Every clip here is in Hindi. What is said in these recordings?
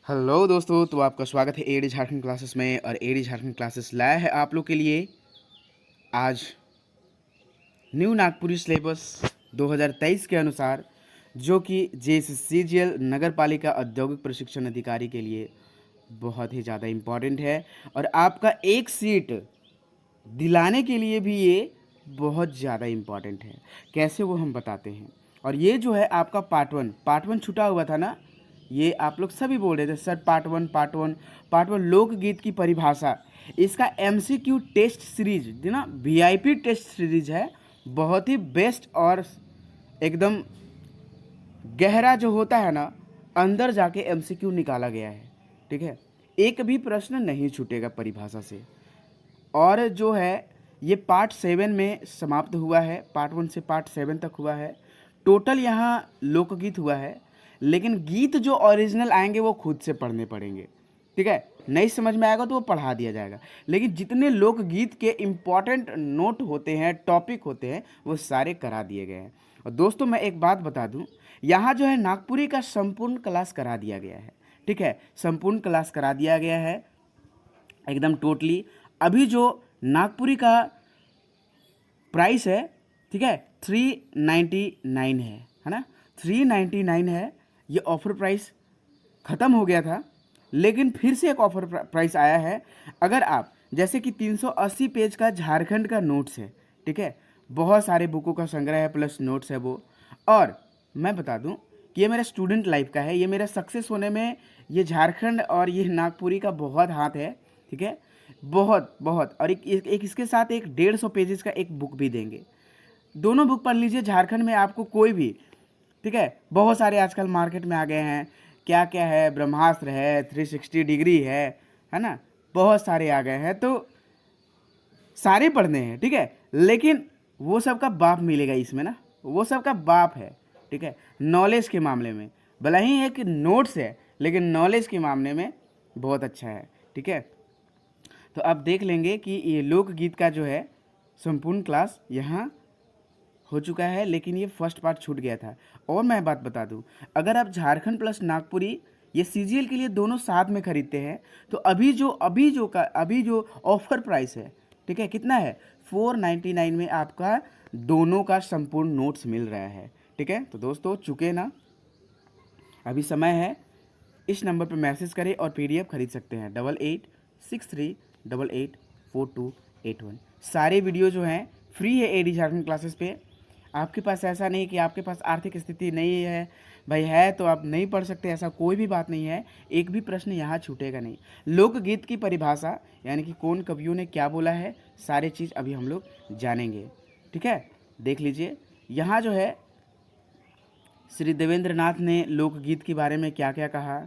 हेलो दोस्तों, तो आपका स्वागत है एडी झारखंड क्लासेस में। और एडी झारखंड क्लासेस लाया है आप लोग के लिए आज न्यू नागपुरी सिलेबस 2023 के अनुसार, जो कि जेएससीजीएल नगर पालिका औद्योगिक प्रशिक्षण अधिकारी के लिए बहुत ही ज़्यादा इम्पॉर्टेंट है। और आपका एक सीट दिलाने के लिए भी ये बहुत ज़्यादा इम्पॉर्टेंट है। कैसे वो हम बताते हैं। और ये जो है आपका पार्ट वन छूटा हुआ था ना, ये आप लोग सभी बोल रहे थे सर पार्ट वन लोकगीत की परिभाषा। इसका एमसीक्यू टेस्ट सीरीज ना, वीआईपी टेस्ट सीरीज है, बहुत ही बेस्ट और एकदम गहरा जो होता है ना, अंदर जाके एमसीक्यू निकाला गया है। ठीक है, एक भी प्रश्न नहीं छूटेगा परिभाषा से। और जो है ये पार्ट 7 में समाप्त हुआ है, पार्ट 1 से पार्ट 7 तक हुआ है। टोटल यहाँ लोकगीत हुआ है, लेकिन गीत जो ओरिजिनल आएंगे वो खुद से पढ़ने पड़ेंगे। ठीक है, नहीं समझ में आएगा तो वो पढ़ा दिया जाएगा, लेकिन जितने लोकगीत के इम्पॉर्टेंट नोट होते हैं, टॉपिक होते हैं, वो सारे करा दिए गए हैं। और दोस्तों मैं एक बात बता दूं, यहाँ जो है नागपुरी का संपूर्ण क्लास करा दिया गया है। ठीक है, संपूर्ण क्लास करा दिया गया है एकदम टोटली। अभी जो नागपुरी का प्राइस है, ठीक है, 399 है ना, 399 है। ये ऑफर प्राइस ख़त्म हो गया था, लेकिन फिर से एक ऑफर प्राइस आया है। अगर आप जैसे कि 380 पेज का झारखंड का नोट्स है, ठीक है, बहुत सारे बुकों का संग्रह है प्लस नोट्स है वो। और मैं बता दूं कि ये मेरा स्टूडेंट लाइफ का है, ये मेरा सक्सेस होने में ये झारखंड और ये नागपुरी का बहुत हाथ है। ठीक है, बहुत बहुत। और एक इसके साथ एक 150 पेजेस का एक बुक भी देंगे। दोनों बुक पढ़ लीजिए, झारखंड में आपको कोई भी, ठीक है, बहुत सारे आजकल मार्केट में आ गए हैं, क्या क्या है, ब्रह्मास्त्र है, 360 डिग्री है ना, बहुत सारे आ गए हैं, तो सारे पढ़ने हैं। ठीक है, लेकिन वो सब का बाप मिलेगा इसमें ना, वो सब का बाप है। ठीक है, नॉलेज के मामले में भला ही एक नोट्स है, लेकिन नॉलेज के मामले में बहुत अच्छा है। ठीक है, तो आप देख लेंगे कि ये लोकगीत का जो है संपूर्ण क्लास यहाँ हो चुका है, लेकिन ये फर्स्ट पार्ट छूट गया था। और मैं बात बता दूं, अगर आप झारखंड प्लस नागपुरी ये सीजीएल के लिए दोनों साथ में खरीदते हैं, तो अभी जो ऑफर प्राइस है, ठीक है, कितना है, 499 में आपका दोनों का संपूर्ण नोट्स मिल रहा है। ठीक है, तो दोस्तों चुके ना, अभी समय है, इस नंबर पर मैसेज करें और पीडीएफ खरीद सकते हैं 8863884281। सारे वीडियो जो हैं फ्री है एडी झारखंड क्लासेस पे। आपके पास ऐसा नहीं कि आपके पास आर्थिक स्थिति नहीं है भाई, है तो आप नहीं पढ़ सकते, ऐसा कोई भी बात नहीं है। एक भी प्रश्न यहाँ छूटेगा नहीं। लोकगीत की परिभाषा यानी कि कौन कवियों ने क्या बोला है, सारे चीज़ अभी हम लोग जानेंगे। ठीक है, देख लीजिए यहाँ जो है श्री देवेंद्र नाथ ने लोकगीत के बारे में क्या क्या कहा।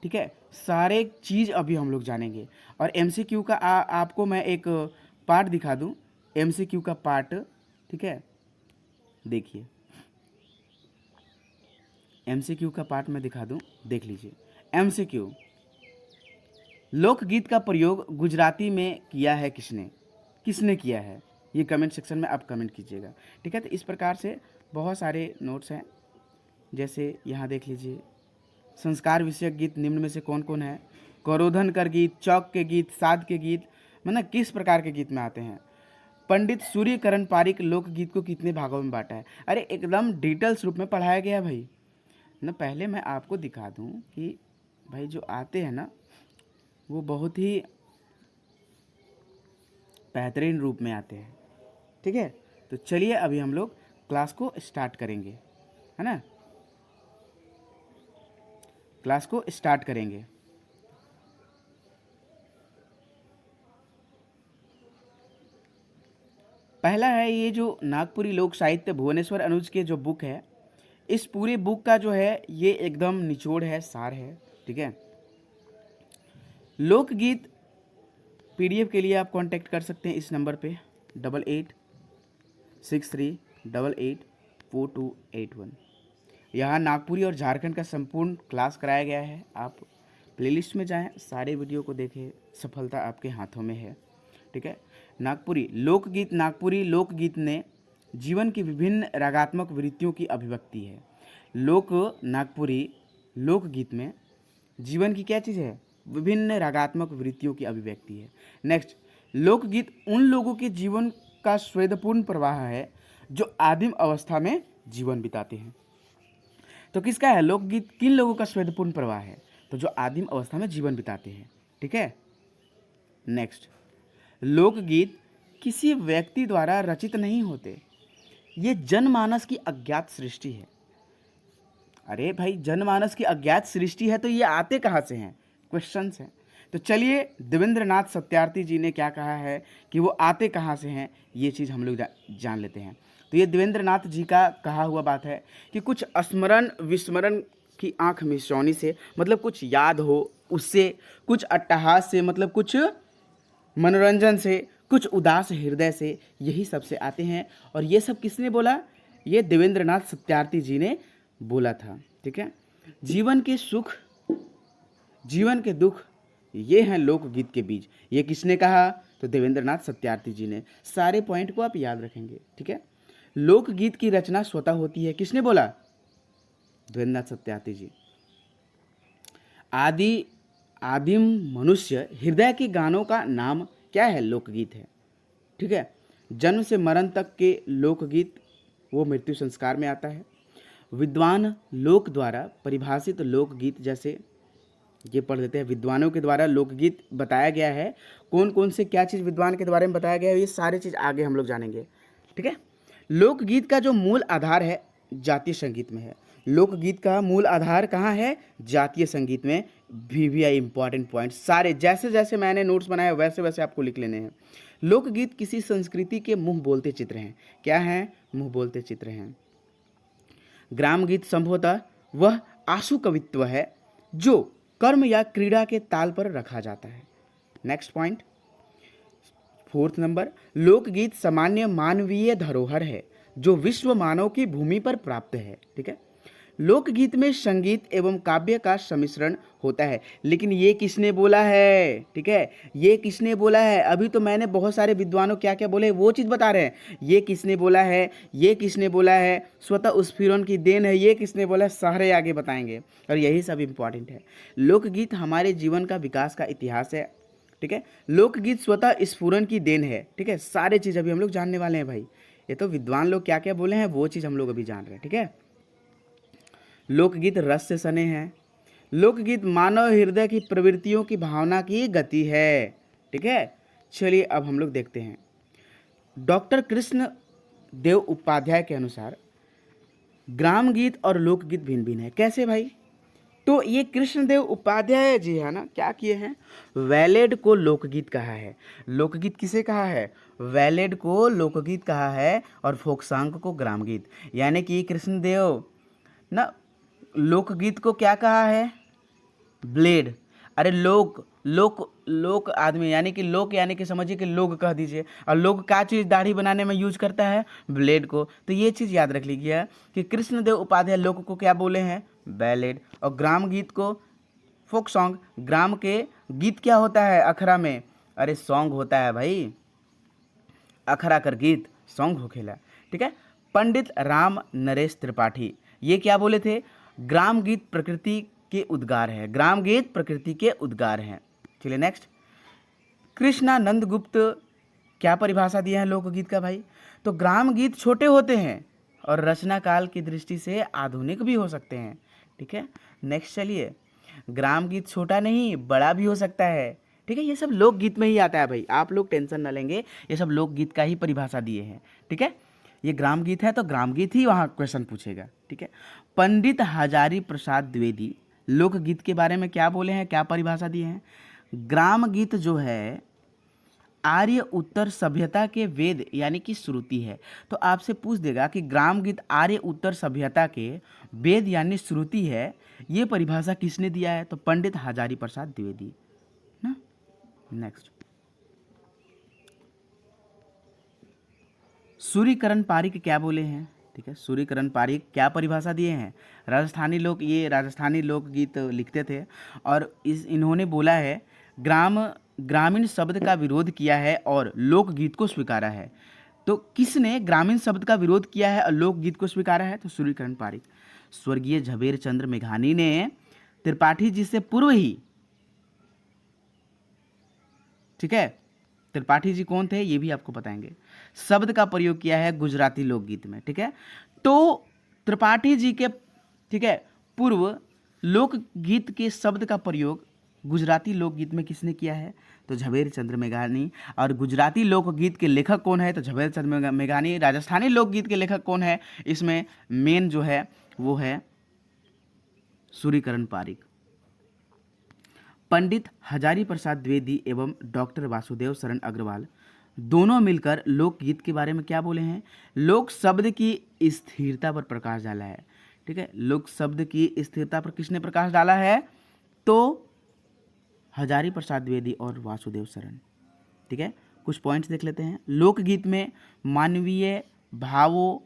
ठीक है, सारे चीज़ अभी हम लोग जानेंगे। और एमसीक्यू का आपको मैं एक पार्ट दिखा दूं, एमसीक्यू का पार्ट। ठीक है, देखिए एमसीक्यू का पार्ट मैं दिखा दूं, देख लीजिए। एमसीक्यू, लोकगीत का प्रयोग गुजराती में किया है किसने, किसने किया है, ये कमेंट सेक्शन में आप कमेंट कीजिएगा। ठीक है, तो इस प्रकार से बहुत सारे नोट्स हैं, जैसे यहाँ देख लीजिए, संस्कार विषयक गीत निम्न में से कौन कौन है, करोधन कर गीत, चौक के गीत, साध के गीत, मतलब किस प्रकार के गीत में आते हैं। पंडित सूर्यकरण पारिक लोकगीत को कितने भागों में बांटा है, अरे एकदम डिटेल्स रूप में पढ़ाया गया है भाई ना। पहले मैं आपको दिखा दूं कि भाई जो आते हैं ना, वो बहुत ही बेहतरीन रूप में आते हैं। ठीक है, तो चलिए अभी हम लोग क्लास को स्टार्ट करेंगे, है ना, क्लास को स्टार्ट करेंगे। पहला है ये जो नागपुरी लोक साहित्य भुवनेश्वर अनुज के जो बुक है, इस पूरे बुक का जो है ये एकदम निचोड़ है, सार है। ठीक है, लोकगीत पीडीएफ के लिए आप कांटेक्ट कर सकते हैं इस नंबर पे 8863884281। यहाँ नागपुरी और झारखंड का संपूर्ण क्लास कराया गया है। आप प्लेलिस्ट में जाएं, सारे वीडियो को देखें, सफलता आपके हाथों में है। ठीक है, नागपुरी लोकगीत ने जीवन की विभिन्न रागात्मक वृत्तियों की अभिव्यक्ति है। नागपुरी लोकगीत में जीवन की क्या चीज़ है? विभिन्न रागात्मक वृत्तियों की अभिव्यक्ति है। नेक्स्ट, लोकगीत उन लोगों के जीवन का स्वेदपूर्ण प्रवाह है जो आदिम अवस्था में जीवन बिताते हैं। तो किसका है लोकगीत? किन लोगों का स्वेदपूर्ण प्रवाह है? तो जो आदिम अवस्था में जीवन बिताते हैं। ठीक है। नेक्स्ट, लोकगीत किसी व्यक्ति द्वारा रचित नहीं होते, ये जनमानस की अज्ञात सृष्टि है। अरे भाई, जनमानस की अज्ञात सृष्टि है तो ये आते कहाँ से हैं? क्वेश्चंस हैं। तो चलिए देवेंद्रनाथ सत्यार्थी जी ने क्या कहा है कि वो आते कहाँ से हैं, ये चीज़ हम लोग जान लेते हैं। तो ये देवेंद्रनाथ जी का कहा हुआ बात है कि कुछ स्मरण विस्मरण की आंख मिचौनी से, मतलब कुछ याद हो उससे, कुछ अट्टहास से, मतलब कुछ मनोरंजन से, कुछ उदास हृदय से, यही सबसे आते हैं। और ये सब किसने बोला? ये देवेंद्रनाथ सत्यार्थी जी ने बोला था। ठीक है। जीवन के सुख, जीवन के दुख, ये हैं लोकगीत के बीज। ये किसने कहा? तो देवेंद्रनाथ सत्यार्थी जी ने। सारे पॉइंट को आप याद रखेंगे। ठीक है। लोकगीत की रचना स्वतः होती है, किसने बोला? देवेंद्रनाथ सत्यार्थी जी। आदिम मनुष्य हृदय के गानों का नाम क्या है? लोकगीत है। ठीक है। जन्म से मरण तक के लोकगीत वो मृत्यु संस्कार में आता है। विद्वान लोक द्वारा परिभाषित लोकगीत, जैसे ये पढ़ देते हैं, विद्वानों के द्वारा लोकगीत बताया गया है। कौन कौन से क्या चीज़ विद्वान के बारे में बताया गया है, ये सारी चीज़ आगे हम लोग जानेंगे। ठीक है। लोकगीत का जो मूल आधार है जातीय संगीत में है। लोकगीत का मूल आधार कहाँ है? जातीय संगीत में। VVI इंपॉर्टेंट पॉइंट सारे जैसे जैसे मैंने नोट्स बनाए वैसे वैसे आपको लिख लेने हैं। लोकगीत किसी संस्कृति के मुंह बोलते चित्र हैं। क्या हैं? मुंह बोलते चित्र हैं। ग्राम गीत संभवतः वह आशु कवित्व है जो कर्म या क्रीड़ा के ताल पर रखा जाता है। नेक्स्ट पॉइंट, 4th नंबर, लोकगीत सामान्य मानवीय धरोहर है जो विश्व मानव की भूमि पर प्राप्त है। ठीक है। लोकगीत में संगीत एवं काव्य का सम्मिश्रण होता है। लेकिन ये किसने बोला है? ठीक है, ये किसने बोला है? अभी तो मैंने बहुत सारे विद्वानों क्या क्या बोले वो चीज़ बता रहे हैं। ये किसने बोला है? ये किसने बोला है? स्वतः स्फुरन की देन है। ये किसने बोला है? सारे आगे बताएंगे और यही सब इम्पॉर्टेंट है। लोकगीत हमारे जीवन का विकास का इतिहास है। ठीक है। लोकगीत स्वतः स्फुरन की देन है। ठीक है। सारे चीज़ अभी हम लोग जानने वाले हैं भाई। ये तो विद्वान लोग क्या क्या बोले हैं वो चीज़ हम लोग अभी जान रहे हैं। ठीक है। लोकगीत रस से सने हैं। लोकगीत मानव हृदय की प्रवृत्तियों की भावना की गति है। ठीक है। चलिए अब हम लोग देखते हैं। डॉक्टर कृष्ण देव उपाध्याय के अनुसार ग्राम गीत और लोकगीत भिन्न भिन्न है। कैसे भाई? तो ये कृष्णदेव उपाध्याय जी है ना, क्या किए हैं? वैलेड को लोकगीत कहा है। लोकगीत किसे कहा है? वैलेड को लोकगीत कहा है और फोक सॉन्ग को ग्राम गीत। यानी कि कृष्णदेव ना लोकगीत को क्या कहा है? ब्लेड। अरे लोक लोक लोक आदमी यानी कि लोक यानी कि समझिए कि लोग कह दीजिए। और लोग क्या चीज़ दाढ़ी बनाने में यूज करता है? ब्लेड को। तो ये चीज़ याद रख लीजिए कि कृष्णदेव उपाध्याय लोक को क्या बोले हैं? बैलेड। और ग्राम गीत को फोक सॉन्ग। ग्राम के गीत क्या होता है अखरा में? अरे सॉन्ग होता है भाई, अखरा कर गीत सॉन्ग हो खेला। ठीक है। पंडित राम नरेश त्रिपाठी ये क्या बोले थे? ग्राम गीत प्रकृति के उद्गार है। ग्राम गीत प्रकृति के उद्गार हैं। चलिए नेक्स्ट, कृष्णानंद गुप्त क्या परिभाषा दिया है लोकगीत का भाई? तो ग्राम गीत छोटे होते हैं और रचना काल की दृष्टि से आधुनिक भी हो सकते हैं। ठीक है। नेक्स्ट चलिए, ग्राम गीत छोटा नहीं बड़ा भी हो सकता है। ठीक है। ये सब लोकगीत में ही आता है भाई, आप लोग टेंशन ना लेंगे, ये सब लोकगीत का ही परिभाषा दिए हैं। ठीक है। ये ग्राम गीत है तो ग्राम गीत ही वहाँ क्वेश्चन पूछेगा। ठीक है। पंडित हजारी प्रसाद द्विवेदी लोकगीत के बारे में क्या बोले हैं, क्या परिभाषा दिए हैं? ग्राम गीत जो है आर्य उत्तर सभ्यता के वेद यानी कि श्रुति है। तो आपसे पूछ देगा कि ग्राम गीत आर्य उत्तर सभ्यता के वेद यानी श्रुति है, ये परिभाषा किसने दिया है? तो पंडित हजारी प्रसाद द्विवेदी ना। नेक्स्ट, सूर्यकरण पारिक क्या बोले हैं? ठीक है। सूर्यकरण पारिक क्या परिभाषा दिए हैं? राजस्थानी लोग, ये राजस्थानी लोकगीत लिखते थे और इन्होंने बोला है ग्रामीण शब्द का विरोध किया है और लोकगीत को स्वीकारा है। तो किसने ग्रामीण शब्द का विरोध किया है और लोकगीत को स्वीकारा है? तो सूर्यकरण पारिक। स्वर्गीय झवेर चंद्र मेघानी ने त्रिपाठी जी से पूर्व ही, ठीक है, त्रिपाठी जी कौन थे ये भी आपको बताएंगे, शब्द का प्रयोग किया है गुजराती लोकगीत में, ठीक है। तो त्रिपाठी जी के, ठीक है, पूर्व लोकगीत के शब्द का प्रयोग गुजराती लोकगीत में किसने किया है, तो झवेरचंद मेघानी। और गुजराती लोकगीत के लेखक कौन है, तो झवेरचंद मेघानी। राजस्थानी लोकगीत के लेखक कौन है, इसमें मेन जो है वो है सूर्यकरण पारिक। पंडित हजारी प्रसाद द्विवेदी एवं डॉक्टर वासुदेव शरण अग्रवाल दोनों मिलकर लोकगीत के बारे में क्या बोले हैं, लोक शब्द की स्थिरता पर प्रकाश डाला है, ठीक है। लोक शब्द की स्थिरता पर किसने प्रकाश डाला है, तो हजारी प्रसाद द्विवेदी और वासुदेव शरण, ठीक है। कुछ पॉइंट्स देख लेते हैं। लोकगीत में मानवीय भावों,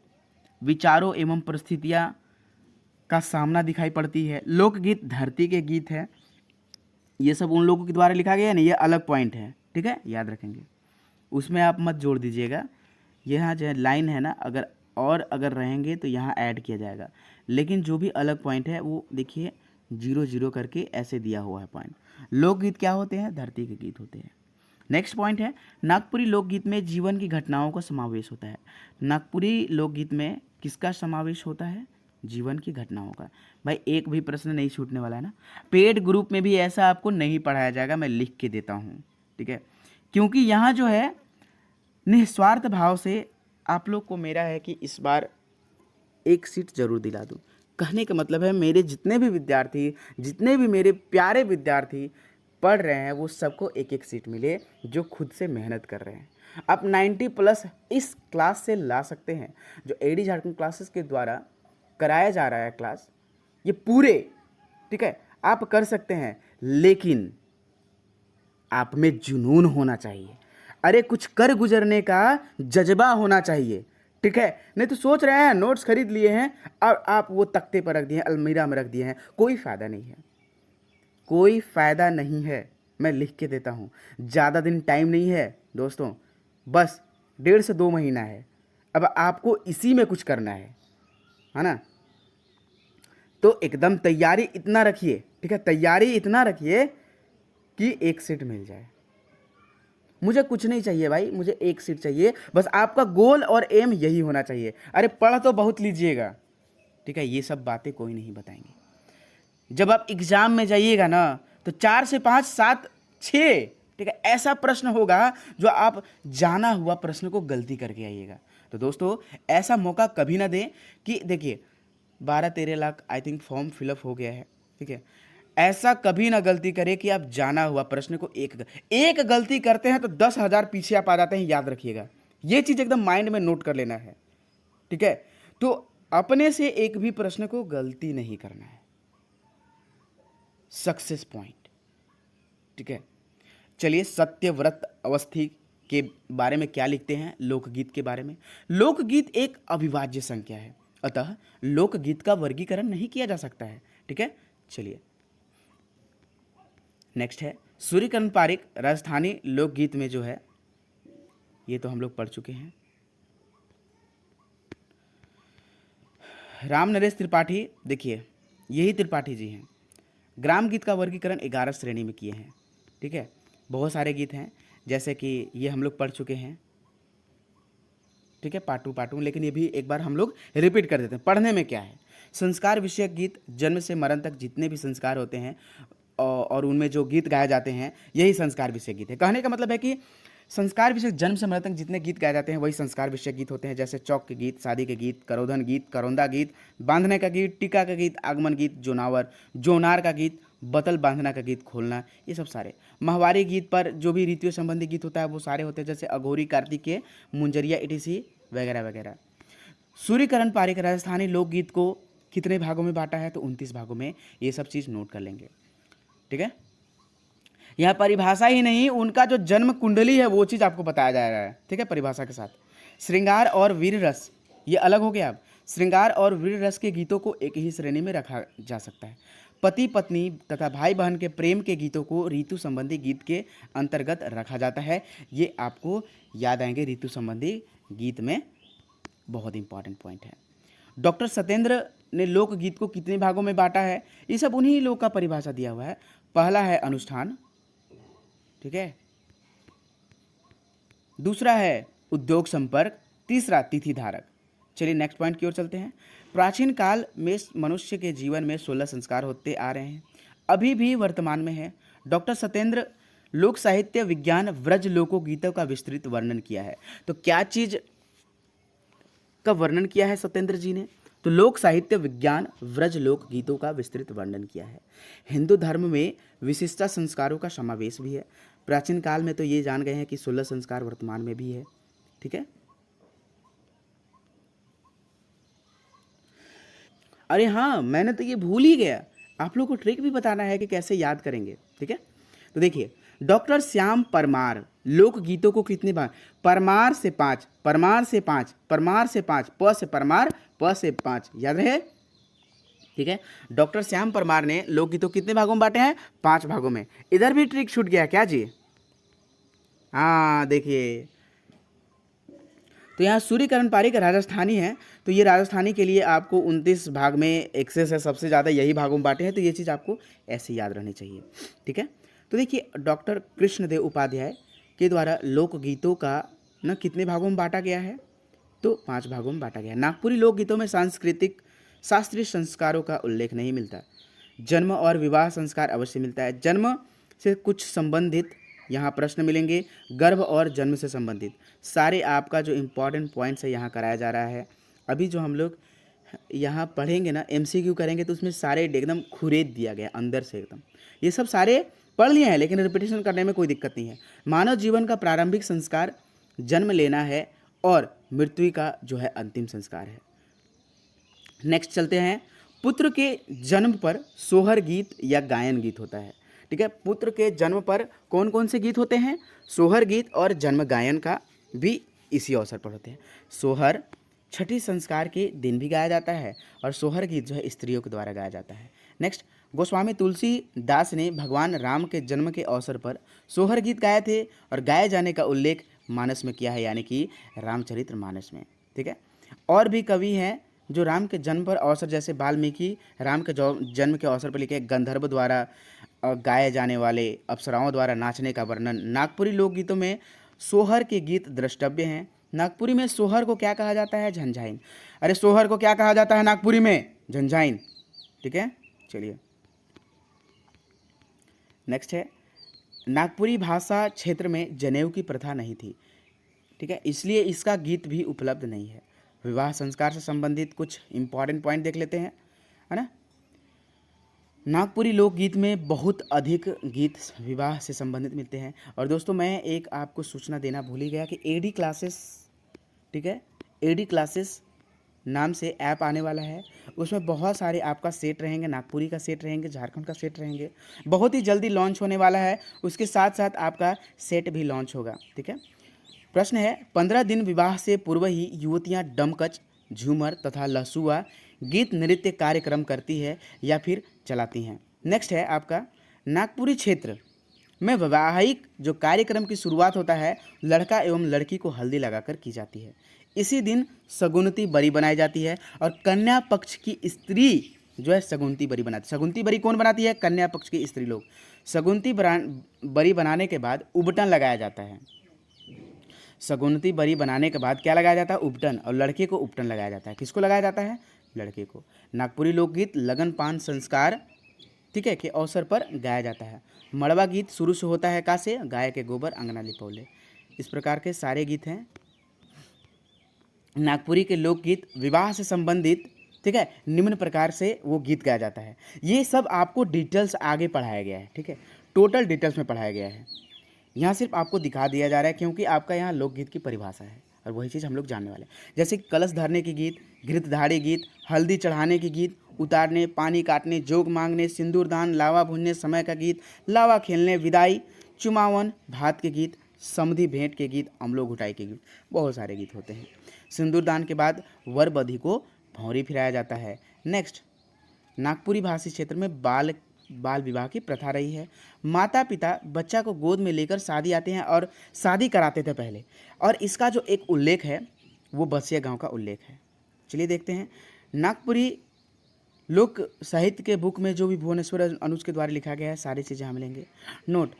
विचारों एवं परिस्थितियां का सामना दिखाई पड़ती है। लोकगीत धरती के गीत है, ये सब उन लोगों के द्वारा लिखा गया है ना, ये अलग पॉइंट है, ठीक है, याद रखेंगे, उसमें आप मत जोड़ दीजिएगा। यहाँ जो लाइन है ना, अगर रहेंगे तो यहाँ ऐड किया जाएगा, लेकिन जो भी अलग पॉइंट है वो देखिए 0 करके ऐसे दिया हुआ है पॉइंट। लोकगीत क्या होते हैं, धरती के गीत होते हैं। नेक्स्ट पॉइंट है, नागपुरी लोकगीत में जीवन की घटनाओं का समावेश होता है। नागपुरी लोकगीत में किसका समावेश होता है, जीवन की घटनाओं का। भाई एक भी प्रश्न नहीं छूटने वाला है ना, पेड ग्रुप में भी ऐसा आपको नहीं पढ़ाया जाएगा, मैं लिख के देता हूँ, ठीक है, क्योंकि यहाँ जो है निस्वार्थ भाव से आप लोग को मेरा है कि इस बार एक सीट जरूर दिला दूँ। कहने का मतलब है मेरे जितने भी विद्यार्थी, जितने भी मेरे प्यारे विद्यार्थी पढ़ रहे हैं, वो सबको एक एक सीट मिले जो खुद से मेहनत कर रहे हैं। आप 90+ इस क्लास से ला सकते हैं, जो एडी झारखंड क्लासेस के द्वारा कराया जा रहा है क्लास, ये पूरे, ठीक है, आप कर सकते हैं, लेकिन आप में जुनून होना चाहिए। अरे कुछ कर गुजरने का जज्बा होना चाहिए, ठीक है। नहीं तो सोच रहे हैं नोट्स खरीद लिए हैं और आप वो तख्ते पर रख दिए हैं, अलमीरा में रख दिए हैं, कोई फ़ायदा नहीं है, कोई फ़ायदा नहीं है। मैं लिख के देता हूँ, ज़्यादा दिन टाइम नहीं है दोस्तों, बस 1.5 से 2 महीना है। अब आपको इसी में कुछ करना है ना, तो एकदम तैयारी इतना रखिए, ठीक है, तैयारी इतना रखिए कि एक सीट मिल जाए। मुझे कुछ नहीं चाहिए भाई, मुझे एक सीट चाहिए, बस आपका गोल और एम यही होना चाहिए। अरे पढ़ तो बहुत लीजिएगा, ठीक है, ये सब बातें कोई नहीं बताएंगे। जब आप एग्जाम में जाइएगा ना, तो 4 से 5, 7, 6, ठीक है, ऐसा प्रश्न होगा जो आप जाना हुआ प्रश्न को गलती करके आइएगा। तो दोस्तों ऐसा मौका कभी ना दें कि देखिए 12-13 lakh I think form fill up हो गया है, ठीक है, ऐसा कभी ना गलती करें कि आप जाना हुआ प्रश्न को एक गलती करते हैं तो 10,000 पीछे आप आ जाते हैं, याद रखिएगा, ये चीज़ एकदम माइंड में नोट कर लेना है, ठीक है। तो अपने से एक भी प्रश्न को गलती नहीं करना है, सक्सेस पॉइंट, ठीक है। चलिए सत्यव्रत अवस्थी के बारे में क्या लिखते हैं, लोकगीत के बारे में। लोकगीत एक अविभाज्य संख्या है, अतः लोकगीत का वर्गीकरण नहीं किया जा सकता है, ठीक है। चलिए नेक्स्ट है सूर्यकरण पारिक। राजस्थानी लोकगीत में जो है, ये तो हम लोग पढ़ चुके हैं। राम नरेश त्रिपाठी, देखिए यही त्रिपाठी जी हैं। ग्राम गीत का वर्गीकरण 11 श्रेणी में किए हैं, ठीक है। बहुत सारे गीत हैं, जैसे कि ये हम लोग पढ़ चुके हैं, ठीक है, पाटू, लेकिन ये भी एक बार हम लोग रिपीट कर देते हैं। पढ़ने में क्या है, संस्कार विषयक गीत, जन्म से मरण तक जितने भी संस्कार होते हैं और उनमें जो गीत गाए जाते हैं, यही संस्कार विषय गीत है। कहने का मतलब है कि संस्कार विषय जन्म से मरण तक जितने गीत गाए जाते हैं वही संस्कार विषय गीत होते हैं, जैसे चौक के गीत, शादी के गीत, करोधन गीत, करौंदा गीत, बांधने का गीत, टीका का गीत, आगमन गीत, जोनार का गीत, बतल बांधना का गीत, खोलना, ये सब सारे। माहवारी गीत पर जो भी रीतियों संबंधी गीत होता है वो सारे होते हैं, जैसे अघोरी, कार्तिकेय, मुंजरिया, इटिसी वगैरह वगैरह। सूर्यकरण पारिक राजस्थानी लोकगीत को कितने भागों में बांटा है, तो 29 भागों में। ये सब चीज़ नोट कर लेंगे, ठीक है। यह परिभाषा ही नहीं, उनका जो जन्म कुंडली है वो चीज़ आपको बताया जा रहा है, ठीक है, परिभाषा के साथ। श्रृंगार और वीर रस, ये अलग हो गया। अब श्रृंगार और वीर रस के गीतों को एक ही श्रेणी में रखा जा सकता है। पति पत्नी तथा भाई बहन के प्रेम के गीतों को ऋतु संबंधी गीत के अंतर्गत रखा जाता है। ये आपको याद आएंगे, ऋतु संबंधी गीत में बहुत इंपॉर्टेंट पॉइंट है। डॉक्टर सत्येंद्र ने लोकगीत को कितने भागों में बांटा है, ये सब उन्हीं लोग का परिभाषा दिया हुआ है। पहला है अनुष्ठान, ठीक है, दूसरा है उद्योग संपर्क, तीसरा तिथि धारक। चलिए नेक्स्ट पॉइंट की ओर चलते हैं। प्राचीन काल में मनुष्य के जीवन में 16 संस्कार होते आ रहे हैं, अभी भी वर्तमान में है। डॉक्टर सत्येंद्र लोक साहित्य विज्ञान व्रज लोकोगीतों का विस्तृत वर्णन किया है। तो क्या चीज का वर्णन किया है सत्येंद्र जी ने? तो लोक साहित्य विज्ञान व्रज लोक गीतों का विस्तृत वर्णन किया है। हिंदू धर्म में विशिष्ट संस्कारों का समावेश भी है। प्राचीन काल में तो ये जान गए हैं कि 16 संस्कार वर्तमान में भी है, ठीक है। अरे हाँ, मैंने तो ये भूल ही गया, आप लोग को ट्रिक भी बताना है कि कैसे याद करेंगे, ठीक है। तो देखिए, डॉक्टर श्याम परमार लोकगीतों को कितने बार, परमार से 5, परमार से 5, परमार से 5, प से परमार, प से 5, याद रहे, ठीक है। डॉक्टर श्याम परमार ने लोकगीतों कितने भागों में बांटे हैं? 5 भागों में। इधर भी ट्रिक छूट गया क्या जी? हाँ देखिए, तो यहाँ सूर्यकरण पारिक राजस्थानी है, तो ये राजस्थानी के लिए आपको 29 भाग में एक्सेस है, सबसे ज़्यादा यही भागों में बांटे हैं, तो ये चीज़ आपको ऐसे याद रहनी चाहिए, ठीक है। तो देखिए, डॉक्टर कृष्णदेव उपाध्याय के द्वारा लोकगीतों का न कितने भागों में बांटा गया है? तो 5 भागों में बांटा गया है। नागपुरी लोकगीतों में सांस्कृतिक शास्त्रीय संस्कारों का उल्लेख नहीं मिलता। जन्म और विवाह संस्कार अवश्य मिलता है। जन्म से कुछ संबंधित यहाँ प्रश्न मिलेंगे, गर्भ और जन्म से संबंधित सारे आपका जो इम्पोर्टेंट पॉइंट्स है यहाँ कराया जा रहा है। अभी जो हम लोग यहाँ पढ़ेंगे ना, MCQ करेंगे, तो उसमें सारे एकदम खुरेद दिया गया अंदर से एकदम। ये सब सारे पढ़ लिए हैं, लेकिन रिपीटेशन करने में कोई दिक्कत नहीं है। मानव जीवन का प्रारंभिक संस्कार जन्म लेना है और मृत्यु का जो है अंतिम संस्कार है। नेक्स्ट चलते हैं। पुत्र के जन्म पर सोहर गीत या गायन गीत होता है, ठीक है। पुत्र के जन्म पर कौन कौन से गीत होते हैं? सोहर गीत और जन्म गायन का भी इसी अवसर पर होते हैं। सोहर छठी संस्कार के दिन भी गाया जाता है और सोहर गीत जो है स्त्रियों के द्वारा गाया जाता है। नेक्स्ट, गोस्वामी तुलसीदास ने भगवान राम के जन्म के अवसर पर सोहर गीत गाए थे और गाए जाने का उल्लेख मानस में किया है, यानी कि रामचरित्र मानस में, ठीक है। और भी कवि हैं जो राम के जन्म पर अवसर, जैसे वाल्मीकि राम के जन्म के अवसर पर लिखे गंधर्व द्वारा गाए जाने वाले अप्सराओं द्वारा नाचने का वर्णन। नागपुरी लोकगीतों में सोहर के गीत द्रष्टव्य हैं। नागपुरी में सोहर को क्या कहा जाता है? झंझाइन। अरे सोहर को क्या कहा जाता है नागपुरी में? झंझाइन, ठीक है। चलिए नेक्स्ट है, नागपुरी भाषा क्षेत्र में जनेऊ की प्रथा नहीं थी, ठीक है, इसलिए इसका गीत भी उपलब्ध नहीं है। विवाह संस्कार से संबंधित कुछ इंपॉर्टेंट पॉइंट देख लेते हैं, है ना। नागपुरी लोकगीत में बहुत अधिक गीत विवाह से संबंधित मिलते हैं। और दोस्तों, मैं एक आपको सूचना देना भूल ही गया कि AD क्लासेस, ठीक है, AD क्लासेस नाम से ऐप आने वाला है। उसमें बहुत सारे आपका सेट रहेंगे, नागपुरी का सेट रहेंगे, झारखंड का सेट रहेंगे, बहुत ही जल्दी लॉन्च होने वाला है। उसके साथ साथ आपका सेट भी लॉन्च होगा, ठीक है। प्रश्न है, 15 दिन विवाह से पूर्व ही युवतियां डमकच, झूमर तथा लहसुआ गीत नृत्य कार्यक्रम करती है या फिर चलाती हैं। नेक्स्ट है आपका, नागपुरी क्षेत्र में वैवाहिक जो कार्यक्रम की शुरुआत होता है, लड़का एवं लड़की को हल्दी लगाकर की जाती है। इसी दिन सगुनती बरी बनाई जाती है और कन्या पक्ष की स्त्री जो है सगुनती बरी बनाती है। सगुनती बरी कौन बनाती है? कन्या पक्ष की स्त्री लोग। सगुनती बरी बनाने के बाद उबटन लगाया जाता है। सगुनती बरी बनाने के बाद क्या लगाया जाता है? उबटन, और लड़के को उबटन लगाया जाता है। किसको लगाया जाता है? लड़के को। नागपुरी लोकगीत लगन पान संस्कार, ठीक है, के अवसर पर गाया जाता है। मड़वा गीत शुरू से होता है कहाँ से? गाय के गोबर अंगना लिपौले। इस प्रकार के सारे गीत हैं नागपुरी के लोकगीत विवाह से संबंधित, ठीक है, निम्न प्रकार से वो गीत गाया जाता है। ये सब आपको डिटेल्स आगे पढ़ाया गया है, ठीक है, टोटल डिटेल्स में पढ़ाया गया है। यहाँ सिर्फ आपको दिखा दिया जा रहा है क्योंकि आपका यहाँ लोकगीत की परिभाषा है और वही चीज़ हम लोग जानने वाले हैं। जैसे कलश धरने के गीत, घृतधारी गीत, हल्दी चढ़ाने के गीत, उतारने, पानी काटने, जोग मांगने, सिंदूरदान, लावा भूनने समय का गीत, लावा खेलने, विदाई, चुमावन, भात के गीत, समधि भेंट के गीत, अमलो घुटाई के गीत, बहुत सारे गीत होते हैं। सिंदूरदान के बाद वर बधी को भौंरी फिराया जाता है। नेक्स्ट, नागपुरी भाषी क्षेत्र में बाल विवाह की प्रथा रही है। माता पिता बच्चा को गोद में लेकर शादी आते हैं और शादी कराते थे पहले, और इसका जो एक उल्लेख है वो बसिया गांव का उल्लेख है। चलिए देखते हैं। नागपुरी लोक साहित्य के बुक में जो भी भुवनेश्वर अनुज के द्वारा लिखा गया है सारी चीज़ें हम लेंगे। नोट,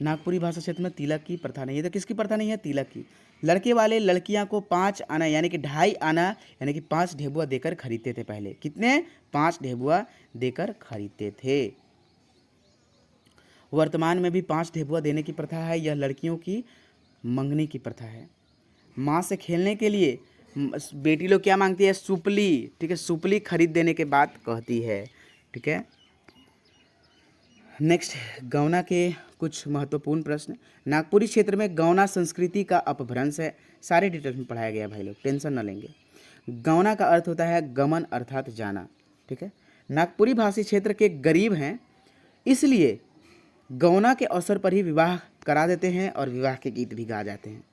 नागपुरी भाषा क्षेत्र में तिलक की प्रथा नहीं है। तो किसकी प्रथा नहीं है? तिलक की। लड़के वाले लड़कियां को 5 आना यानी कि 2.5 आना यानी कि 5 ढेबुआ देकर खरीदते थे पहले। कितने? 5 ढेबुआ देकर खरीदते थे। वर्तमान में भी 5 ढेबुआ देने की प्रथा है। यह लड़कियों की मंगनी की प्रथा है। माँ से खेलने के लिए बेटी लोग क्या मांगती है? सुपली। ठीक है, सुपली खरीद देने के बाद कहती है। ठीक है, नेक्स्ट, गौना के कुछ महत्वपूर्ण प्रश्न। नागपुरी क्षेत्र में गौना संस्कृति का अपभ्रंश है। सारे डिटेल्स में पढ़ाया गया भाई लोग, टेंशन ना लेंगे। गौना का अर्थ होता है गमन अर्थात जाना। ठीक है, नागपुरी भाषी क्षेत्र के गरीब हैं, इसलिए गौना के अवसर पर ही विवाह करा देते हैं और विवाह के गीत भी गा जाते हैं।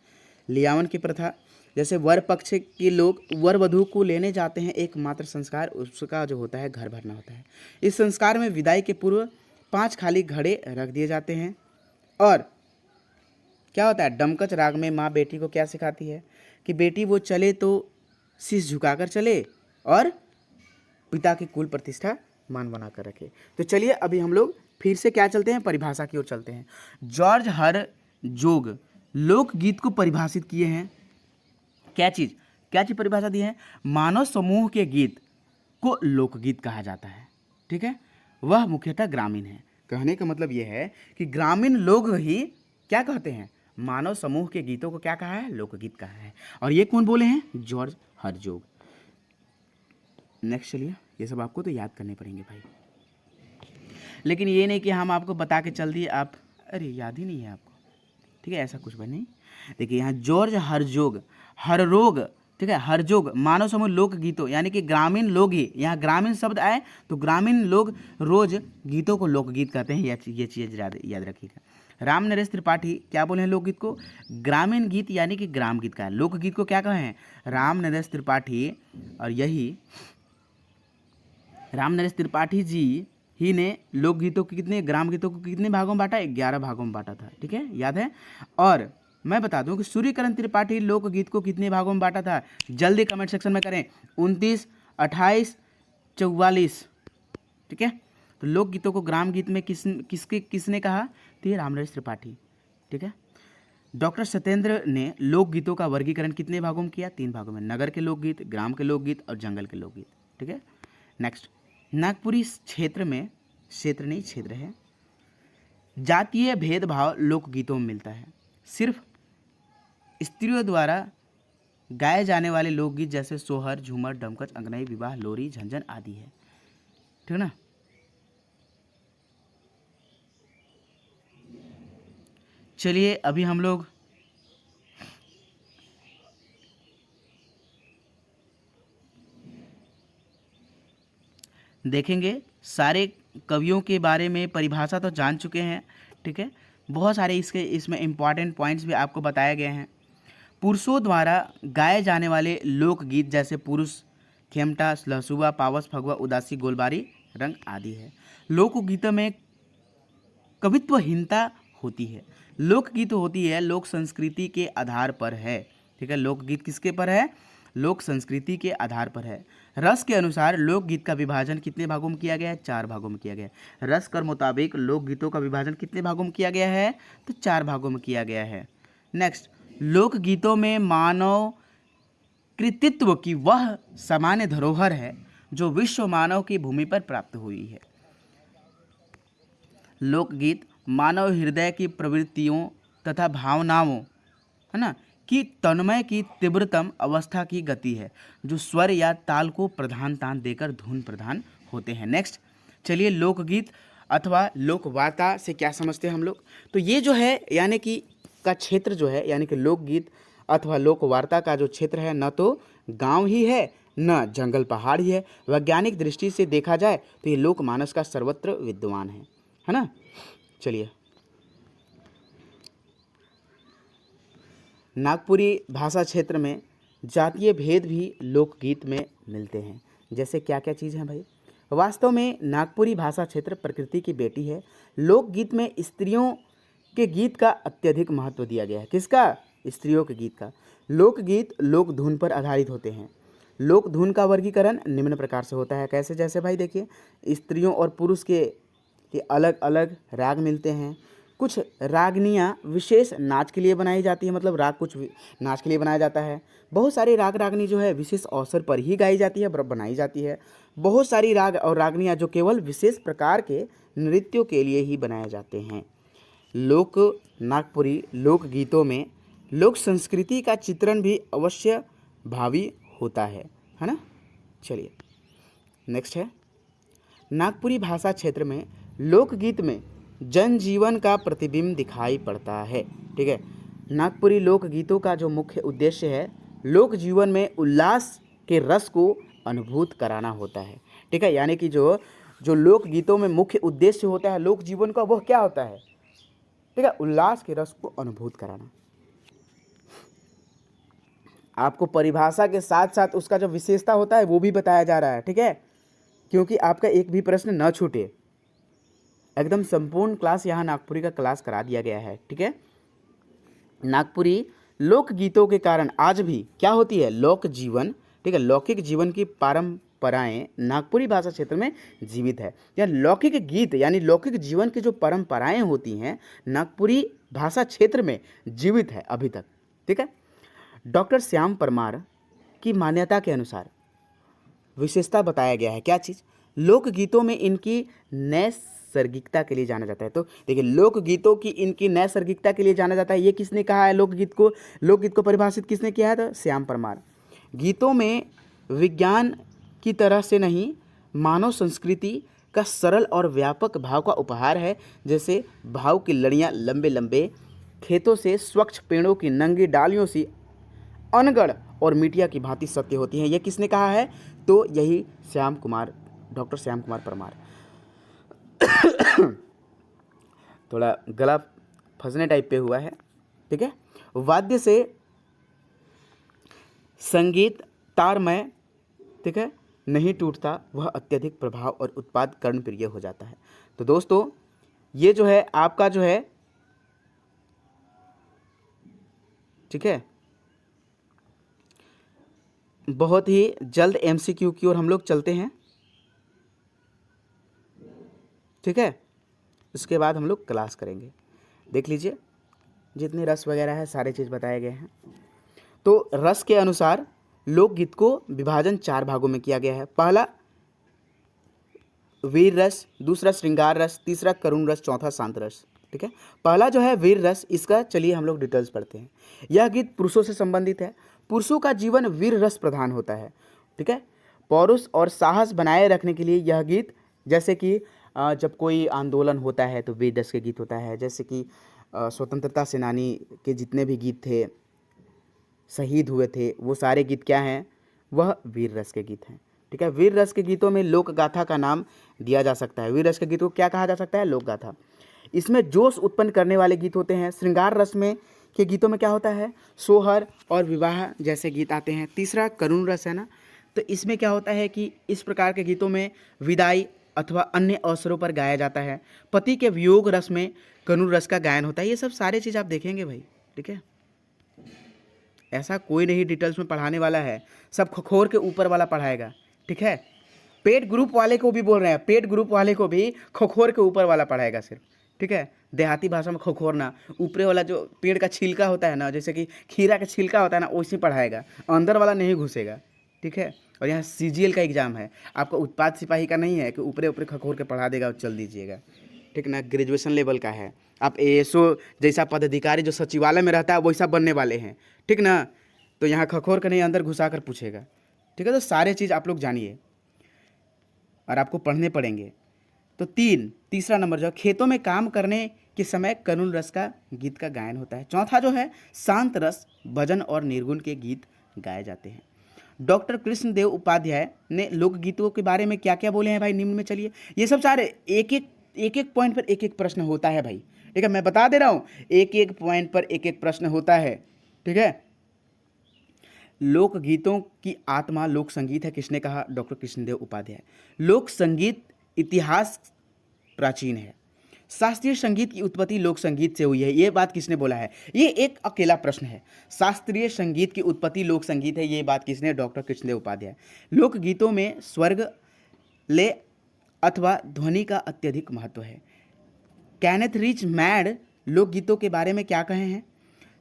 लियावन की प्रथा, जैसे वर पक्ष के लोग वर वधू को लेने जाते हैं, एकमात्र संस्कार उसका जो होता है घर भरना होता है। इस संस्कार में विदाई के पूर्व 5 खाली घड़े रख दिए जाते हैं। और क्या होता है? डमकच राग में माँ बेटी को क्या सिखाती है कि बेटी वो चले तो शीश झुकाकर चले और पिता की कुल प्रतिष्ठा मान बना कर रखे। तो चलिए अभी हम लोग फिर से क्या चलते हैं? परिभाषा की ओर चलते हैं। जॉर्ज हरजोग लोकगीत को परिभाषित किए हैं। क्या चीज़ परिभाषा दी है? मानव समूह के गीत को लोकगीत कहा जाता है। ठीक है, वह मुख्यतः ग्रामीण है। कहने का मतलब यह है कि ग्रामीण लोग ही क्या कहते हैं? मानव समूह के गीतों को क्या कहा है? लोकगीत कहा है। और ये कौन बोले हैं? जॉर्ज हरजोग। नेक्स्ट चलिए, ये सब आपको तो याद करने पड़ेंगे भाई, लेकिन ये नहीं कि हम आपको बता के चल दिए आप अरे याद ही नहीं है आपको। ठीक है, ऐसा कुछ भी नहीं। देखिए यहाँ जॉर्ज हरजोग, हररोग, ठीक है, हरजोग मानव समूह लोक गीतों यानी कि ग्रामीण लोग ही, यहाँ ग्रामीण शब्द आए तो ग्रामीण लोग रोज गीतों को लोकगीत कहते हैं। ये चीज़ याद रखिएगा। राम नरेश त्रिपाठी क्या बोले हैं? लोकगीत को ग्रामीण गीत यानी कि ग्राम गीत का है। लोकगीत को क्या कहे हैं? राम नरेश त्रिपाठी। और यही राम नरेश त्रिपाठी जी ही ने लोकगीतों को कितने, ग्राम गीतों को कितने भागों में बांटा? 11 भागों में बांटा था। ठीक है, याद है। और मैं बता दूं कि सूर्यकरण त्रिपाठी लोकगीत को कितने भागों में बांटा था? जल्दी कमेंट सेक्शन में करें। 29, 28, 44। ठीक है, तो लोकगीतों को ग्राम गीत में किसने कहा? तो ये रामनरेश त्रिपाठी। ठीक है, डॉक्टर सत्येंद्र ने लोकगीतों का वर्गीकरण कितने भागों में किया? 3 भागों में। नगर के लोकगीत, ग्राम के लोकगीत और जंगल के लोकगीत। ठीक है, नेक्स्ट, नागपुरी क्षेत्र में क्षेत्र है। जातीय भेदभाव लोकगीतों में मिलता है। सिर्फ स्त्रियों द्वारा गाए जाने वाले लोकगीत जैसे सोहर, झूमर, डमकच, अंगनई, विवाह, लोरी, झंझन आदि है। ठीक है ना। चलिए अभी हम लोग देखेंगे। सारे कवियों के बारे में परिभाषा तो जान चुके हैं। ठीक है, बहुत सारे इसमें इम्पॉर्टेंट पॉइंट्स भी आपको बताए गए हैं। पुरुषों द्वारा गाए जाने वाले लोकगीत जैसे पुरुष, खेमटा, लहसुआ, पावस, फगुआ, उदासी, गोलबारी, रंग आदि है। लोकगीतों में कवित्वहीनता होती है। लोकगीत होती है लोक संस्कृति के आधार पर है। ठीक है, लोकगीत किसके पर है? लोक संस्कृति के आधार पर है। रस के अनुसार लोकगीत का विभाजन कितने भागों में किया गया है? 4 भागों में किया गया है। रस के मुताबिक लोकगीतों का विभाजन कितने भागों में किया गया है? तो 4 भागों में किया गया है। नेक्स्ट, लोकगीतों में मानव कृतित्व की वह सामान्य धरोहर है जो विश्व मानव की भूमि पर प्राप्त हुई है। लोकगीत मानव हृदय की प्रवृत्तियों तथा भावनाओं, है ना, कि तन्मय की तीव्रतम अवस्था की गति है, जो स्वर या ताल को प्रधानता देकर धुन प्रधान होते हैं। नेक्स्ट चलिए, लोकगीत अथवा लोकवार्ता से क्या समझते हैं हम लोग? तो ये जो है यानी कि का क्षेत्र जो है यानी कि लोकगीत अथवा लोकवार्ता का जो क्षेत्र है, न तो गांव ही है न जंगल पहाड़ ही है। वैज्ञानिक दृष्टि से देखा जाए तो ये लोकमानस का सर्वत्र विद्यमान है ना। चलिए, नागपुरी भाषा क्षेत्र में जातीय भेद भी लोकगीत में मिलते हैं। जैसे क्या क्या चीज़ हैं भाई? वास्तव में नागपुरी भाषा क्षेत्र प्रकृति की बेटी है। लोकगीत में स्त्रियों के गीत का अत्यधिक महत्व दिया गया है। किसका? स्त्रियों के गीत का। लोकगीत लोक धुन पर आधारित होते हैं। लोक धुन का वर्गीकरण निम्न प्रकार से होता है। कैसे? जैसे भाई देखिए, स्त्रियों और पुरुष के अलग अलग राग मिलते हैं। कुछ रागनियाँ विशेष नाच के लिए बनाई जाती है, मतलब राग कुछ नाच के लिए बनाया जाता है। बहुत सारी राग रागनी जो है विशेष अवसर पर ही गाई जाती है, बनाई जाती है। बहुत सारी राग और रागनियाँ जो केवल विशेष प्रकार के नृत्यों के लिए ही बनाए जाते हैं। लोक नागपुरी लोकगीतों में लोक संस्कृति का चित्रण भी अवश्य भावी होता है ना। चलिए नेक्स्ट है, नागपुरी भाषा क्षेत्र में लोकगीत में जनजीवन का प्रतिबिंब दिखाई पड़ता है। ठीक है, नागपुरी लोकगीतों का जो मुख्य उद्देश्य है लोक जीवन में उल्लास के रस को अनुभूत कराना होता है। ठीक है, यानी कि जो लोकगीतों में मुख्य उद्देश्य होता है लोक जीवन का, वह क्या होता है? ठीक है, उल्लास के रस को अनुभूत कराना। आपको परिभाषा के साथ साथ उसका जो विशेषता होता है वो भी बताया जा रहा है। ठीक है, क्योंकि आपका एक भी प्रश्न न छूटे, एकदम संपूर्ण क्लास यहाँ नागपुरी का क्लास करा दिया गया है। ठीक है, नागपुरी लोकगीतों के कारण आज भी क्या होती है? लोक जीवन, ठीक है, लौकिक जीवन की परंपराएं नागपुरी भाषा क्षेत्र में जीवित है। या लौकिक गीत यानी लौकिक जीवन की जो परंपराएं होती हैं नागपुरी भाषा क्षेत्र में जीवित है अभी तक। ठीक है, डॉक्टर श्याम परमार की मान्यता के अनुसार विशेषता बताया गया है। क्या चीज़? लोकगीतों में इनकी नैसर्गिकता के लिए जाना जाता है। तो देखिए, लोकगीतों की इनकी नैसर्गिकता के लिए जाना जाता है। ये किसने कहा है? लोकगीत को परिभाषित किसने किया है? तो श्याम परमार। गीतों में विज्ञान की तरह से नहीं, मानव संस्कृति का सरल और व्यापक भाव का उपहार है। जैसे भाव की लड़ियाँ लंबे लंबे खेतों से स्वच्छ पेड़ों की नंगी डालियों से अनगढ़ और मीडिया की भांति सत्य होती हैं। यह किसने कहा है? तो यही डॉक्टर श्याम कुमार परमार। थोड़ा गला फंसने टाइप पे हुआ है। ठीक है, वाद्य से संगीत तारमय, ठीक है, नहीं टूटता, वह अत्यधिक प्रभाव और उत्पाद कर्णप्रिय हो जाता है। तो दोस्तों, ये जो है आपका जो है, ठीक है, बहुत ही जल्द एमसीक्यू की ओर हम लोग चलते हैं। ठीक है, उसके बाद हम लोग क्लास करेंगे। देख लीजिए, जितने रस वगैरह है सारे चीज़ बताए गए हैं। तो रस के अनुसार लोकगीत को विभाजन 4 भागों में किया गया है। पहला वीर रस, दूसरा श्रृंगार रस, तीसरा करुण रस, चौथा शांत रस। ठीक है, पहला जो है वीर रस, इसका चलिए हम लोग डिटेल्स पढ़ते हैं। यह गीत पुरुषों से संबंधित है। पुरुषों का जीवन वीर रस प्रधान होता है। ठीक है, पौरुष और साहस बनाए रखने के लिए यह गीत, जैसे कि जब कोई आंदोलन होता है तो वीर रस के गीत होता है। जैसे कि स्वतंत्रता सेनानी के जितने भी गीत थे, शहीद हुए थे, वो सारे गीत क्या हैं? वह वीर रस के गीत हैं। ठीक है, वीर रस के गीतों में लोक गाथा का नाम दिया जा सकता है। वीर रस के गीत को क्या कहा जा सकता है? लोक गाथा। इसमें जोश उत्पन्न करने वाले गीत होते हैं। श्रृंगार रस में के गीतों में क्या होता है? सोहर और विवाह जैसे गीत आते हैं। तीसरा करुण रस है ना, तो इसमें क्या होता है कि इस प्रकार के गीतों में विदाई अथवा अन्य अवसरों पर गाया जाता है। पति के वियोग रस में करुण रस का गायन होता है। ये सब सारे चीज़ आप देखेंगे भाई। ठीक है, ऐसा कोई नहीं डिटेल्स में पढ़ाने वाला है, सब खखोर के ऊपर वाला पढ़ाएगा। ठीक है, पेट ग्रुप वाले को भी बोल रहे हैं, पेट ग्रुप वाले को भी खखोर के ऊपर वाला पढ़ाएगा सिर्फ। ठीक है, देहाती भाषा में खखोरना, ऊपरे वाला जो पेड़ का छिलका होता है ना, जैसे कि खीरा का छिलका होता है ना, वैसे पढ़ाएगा, अंदर वाला नहीं घुसेगा। ठीक है, और यहाँ सीजीएल का एग्जाम है, आपका उत्पाद सिपाही का नहीं है कि ऊपरे ऊपरे खखोर के पढ़ा देगा और चल दीजिएगा। ठीक ना, ग्रेजुएशन लेवल का है। आप एएसओ जैसा पदाधिकारी जो सचिवालय में रहता है वैसा बनने वाले हैं। ठीक ना, तो यहाँ खखोर का नहीं, अंदर घुसा कर पूछेगा। ठीक है, तो सारे चीज़ आप लोग जानिए और आपको पढ़ने पड़ेंगे। तो तीसरा नंबर जो खेतों में काम करने के समय करुण रस का गीत का गायन होता है। चौथा जो है शांत रस, भजन और निर्गुण के गीत गाए जाते हैं। डॉक्टर कृष्णदेव उपाध्याय ने लोकगीतों के बारे में क्या क्या बोले हैं भाई, निम्न में चलिए। ये सब सारे एक एक पॉइंट पर एक एक प्रश्न होता है भाई। ठीक है, मैं बता दे रहा हूँ, एक एक पॉइंट पर एक एक प्रश्न होता है। ठीक है, लोक गीतों की आत्मा लोक संगीत है, किसने कहा? डॉक्टर कृष्णदेव उपाध्याय। लोक संगीत इतिहास प्राचीन है, शास्त्रीय संगीत की उत्पत्ति लोक संगीत से हुई है, ये बात किसने बोला है? ये एक अकेला प्रश्न है। शास्त्रीय संगीत की उत्पत्ति लोक संगीत है, ये बात किसने? डॉक्टर कृष्णदेव उपाध्याय। लोकगीतों में स्वर्ग, लय अथवा ध्वनि का अत्यधिक महत्व है। कैनेथ रिच मैड लोकगीतों के बारे में क्या कहे हैं?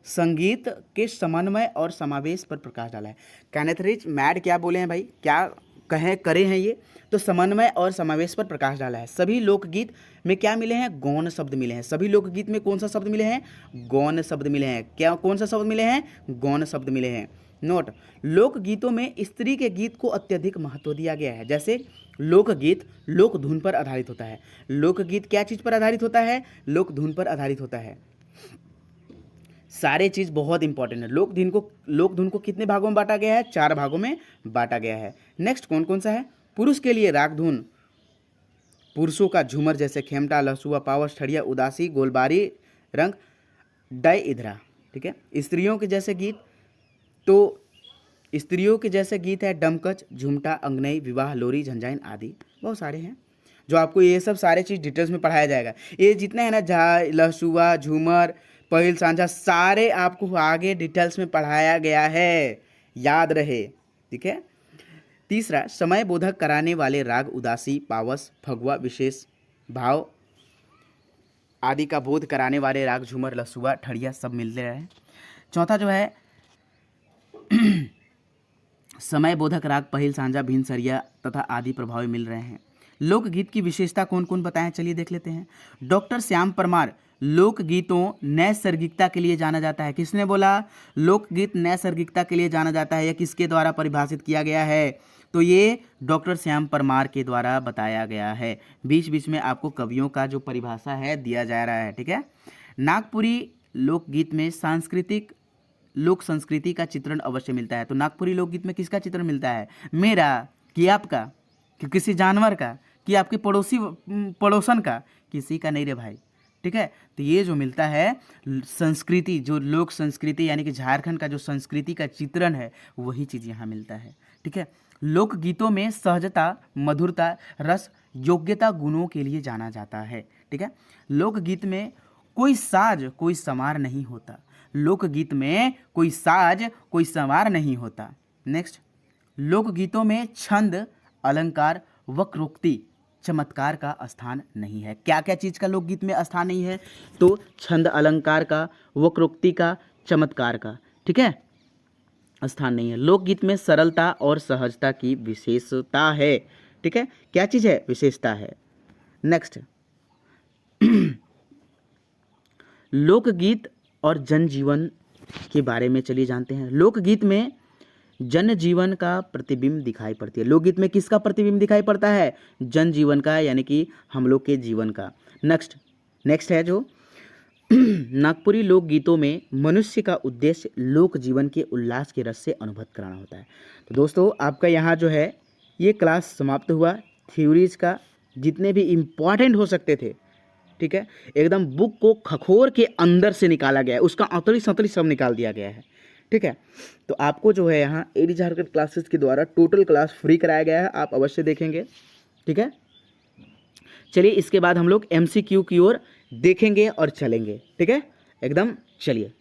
संगीत के समन्वय और समावेश पर प्रकाश डाला है। कैनेथ रिच मैड क्या बोले हैं भाई, क्या कहे करे हैं ये? तो समन्वय और समावेश पर प्रकाश डाला है। सभी लोकगीत में क्या मिले हैं? गौण शब्द मिले हैं। सभी लोकगीत में कौन सा शब्द मिले हैं? गौण शब्द मिले हैं। क्या कौन सा शब्द मिले हैं? गौण शब्द मिले हैं। नोट, लोकगीतों में स्त्री के गीत को अत्यधिक महत्व दिया गया है। जैसे लोकगीत लोक धुन पर आधारित होता है। लोकगीत क्या चीज पर आधारित होता है? लोक धुन पर आधारित होता है। सारे चीज बहुत इंपॉर्टेंट है। लोक धुन को कितने भागों में बांटा गया है? 4 भागों में बांटा गया है। नेक्स्ट कौन कौन सा है? पुरुष के लिए राग धुन, पुरुषों का झूमर जैसे खेमटा, लहसुआ, पावस, ठड़िया, उदासी, गोलबारी, रंग, डय, इधरा। ठीक है। स्त्रियों के जैसे गीत, तो स्त्रियों के जैसे गीत है डमकच, झुमटा, अंगनई, विवाह, लोरी, झंझाइन आदि। बहुत सारे हैं जो आपको ये सब सारे चीज़ डिटेल्स में पढ़ाया जाएगा। ये जितने हैं ना, झाई, लहसुआ, झूमर, पहिल, सांझा, सारे आपको आगे डिटेल्स में पढ़ाया गया है, याद रहे। ठीक है। तीसरा, समय बोधक कराने वाले राग उदासी, पावस, फगुआ, विशेष भाव आदि का बोध कराने वाले राग झूमर, लहसुआ, ठड़िया सब मिलते रहे। चौथा जो है समय बोधक राग पहिल, सांझा, भिन्न, सरिया तथा आदि प्रभाव मिल रहे हैं। लोकगीत की विशेषता कौन कौन बताएं, चलिए देख लेते हैं। डॉक्टर श्याम परमार, लोकगीतों नैसर्गिकता के लिए जाना जाता है। किसने बोला? लोकगीत नैसर्गिकता के लिए जाना जाता है। यह किसके द्वारा परिभाषित किया गया है? तो ये डॉक्टर श्याम परमार के द्वारा बताया गया है। बीच बीच में आपको कवियों का जो परिभाषा है दिया जा रहा है। ठीक है। नागपुरी लोकगीत में सांस्कृतिक लोक संस्कृति का चित्रण अवश्य मिलता है। तो नागपुरी लोकगीत में किसका चित्रण मिलता है? मेरा, कि आपका, कि किसी जानवर का, कि आपके पड़ोसन का? किसी का नहीं रे भाई। ठीक है। तो ये जो मिलता है संस्कृति, जो लोक संस्कृति यानी कि झारखंड का जो संस्कृति का चित्रण है, वही चीज़ यहाँ मिलता है। ठीक है। लोकगीतों में सहजता, मधुरता, रस, योग्यता गुणों के लिए जाना जाता है। ठीक है। लोकगीत में कोई साज, कोई समार नहीं होता। लोकगीत में कोई साज, कोई संवार नहीं होता। नेक्स्ट, लोकगीतों में छंद, अलंकार, वक्रोक्ति, चमत्कार का स्थान नहीं है। क्या क्या चीज का लोकगीत में स्थान नहीं है? तो छंद, अलंकार का, वक्रोक्ति का, चमत्कार का। ठीक है, स्थान नहीं है। लोकगीत में सरलता और सहजता की विशेषता है। ठीक है, क्या चीज है? विशेषता है। नेक्स्ट, लोकगीत और जनजीवन के बारे में चलिए जानते हैं। लोकगीत में जनजीवन का प्रतिबिंब दिखाई पड़ती है। लोकगीत में किसका प्रतिबिंब दिखाई पड़ता है? जनजीवन का, यानी कि हम लोग के जीवन का। नेक्स्ट है जो नागपुरी लोकगीतों में मनुष्य का उद्देश्य लोक जीवन के उल्लास के रस से अनुभव कराना होता है। तो दोस्तों, आपका यहाँ जो है ये क्लास समाप्त हुआ। थ्योरीज का जितने भी इम्पॉर्टेंट हो सकते थे, ठीक है, एकदम बुक को खखोर के अंदर से निकाला गया है, उसका अतरी सतरी सब निकाल दिया गया है। ठीक है, तो आपको जो है यहाँ एडी झारखंड क्लासेस के द्वारा टोटल क्लास फ्री कराया गया है, आप अवश्य देखेंगे। ठीक है, चलिए इसके बाद हम लोग MCQ की ओर देखेंगे और चलेंगे। ठीक है, एकदम चलिए।